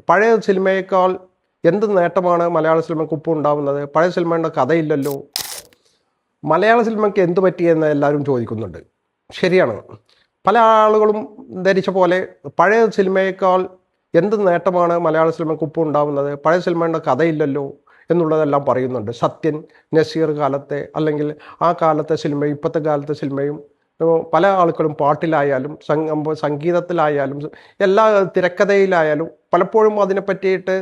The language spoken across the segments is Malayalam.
പഴയ സിനിമയേക്കാൾ എന്ത് നേട്ടമാണ് മലയാള സിനിമയ്ക്ക് ഇപ്പോൾ ഉണ്ടാവുന്നത്? പഴയ സിനിമയുടെ കഥയില്ലല്ലോ. മലയാള സിനിമയ്ക്ക് എന്ത് പറ്റിയെന്ന് എല്ലാവരും ചോദിക്കുന്നുണ്ട്. ശരിയാണ്. പല ആളുകളും ധരിച്ച പോലെ പഴയ സിനിമയേക്കാൾ എന്ത് നേട്ടമാണ് മലയാള സിനിമയ്ക്ക് ഇപ്പോൾ ഉണ്ടാവുന്നത്? പഴയ സിനിമയുടെ കഥയില്ലല്ലോ എന്നുള്ളതെല്ലാം പറയുന്നുണ്ട്. സത്യൻ, നസീർ കാലത്തെ അല്ലെങ്കിൽ ആ കാലത്തെ സിനിമയും ഇപ്പോഴത്തെ കാലത്തെ സിനിമയും പല ആളുകളും പാട്ടിലായാലും സംഗീതത്തിലായാലും എല്ലാ തിരക്കഥയിലായാലും പലപ്പോഴും അതിനെ പറ്റിയിട്ട്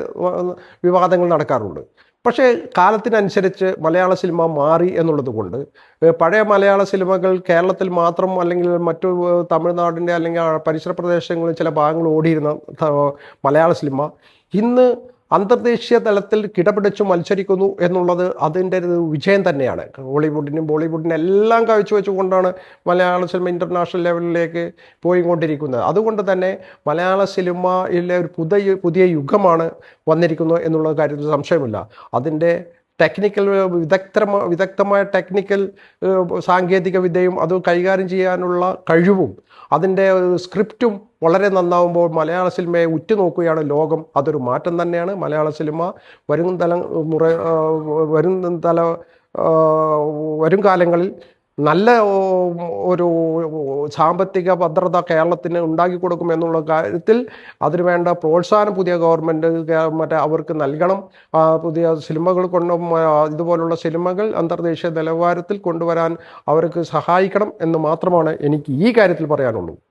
വിവാദങ്ങൾ നടക്കാറുണ്ട്. പക്ഷേ കാലത്തിനനുസരിച്ച് മലയാള സിനിമ മാറി എന്നുള്ളത് കൊണ്ട് പഴയ മലയാള സിനിമകൾ കേരളത്തിൽ മാത്രം അല്ലെങ്കിൽ മറ്റു തമിഴ്നാടിൻ്റെ അല്ലെങ്കിൽ പരിസര പ്രദേശങ്ങളിൽ ചില ഭാഗങ്ങൾ ഓടിയിരുന്ന മലയാള സിനിമ ഇന്ന് അന്തർദേശീയ തലത്തിൽ കിടപിടിച്ച് മത്സരിക്കുന്നു എന്നുള്ളത് അതിൻ്റെ ഒരു വിജയം തന്നെയാണ്. ഹോളിവുഡിനും ബോളിവുഡിനും എല്ലാം കാഴ്ചവെച്ചുകൊണ്ടാണ് മലയാള സിനിമ ഇൻ്റർനാഷണൽ ലെവലിലേക്ക് പോയിക്കൊണ്ടിരിക്കുന്നത്. അതുകൊണ്ട് തന്നെ മലയാള സിനിമയിലെ ഒരു പുതിയ യുഗമാണ് വന്നിരിക്കുന്നത് എന്നുള്ള കാര്യത്തിൽ സംശയമില്ല. അതിൻ്റെ ടെക്നിക്കൽ വിദഗ്ധമായ ടെക്നിക്കൽ സാങ്കേതിക വിദ്യയും അത് കൈകാര്യം ചെയ്യാനുള്ള കഴിവും അതിൻ്റെ സ്ക്രിപ്റ്റും വളരെ നന്നാവുമ്പോൾ മലയാള സിനിമയെ ഉറ്റുനോക്കുകയാണ് ലോകം. അതൊരു മാറ്റം തന്നെയാണ്. മലയാള സിനിമ വരും കാലങ്ങളിൽ നല്ല ഒരു സാമ്പത്തിക ഭദ്രത കേരളത്തിന് ഉണ്ടാക്കി കൊടുക്കും എന്നുള്ള കാര്യത്തിൽ അതിനുവേണ്ട പ്രോത്സാഹനം പുതിയ ഗവൺമെൻറ് അവർക്ക് നൽകണം. പുതിയ സിനിമകൾ ഇതുപോലുള്ള സിനിമകൾ അന്തർദേശീയ നിലവാരത്തിൽ കൊണ്ടുവരാൻ അവർക്ക് സഹായിക്കണം എന്ന് മാത്രമാണ് എനിക്ക് ഈ കാര്യത്തിൽ പറയാനുള്ളൂ.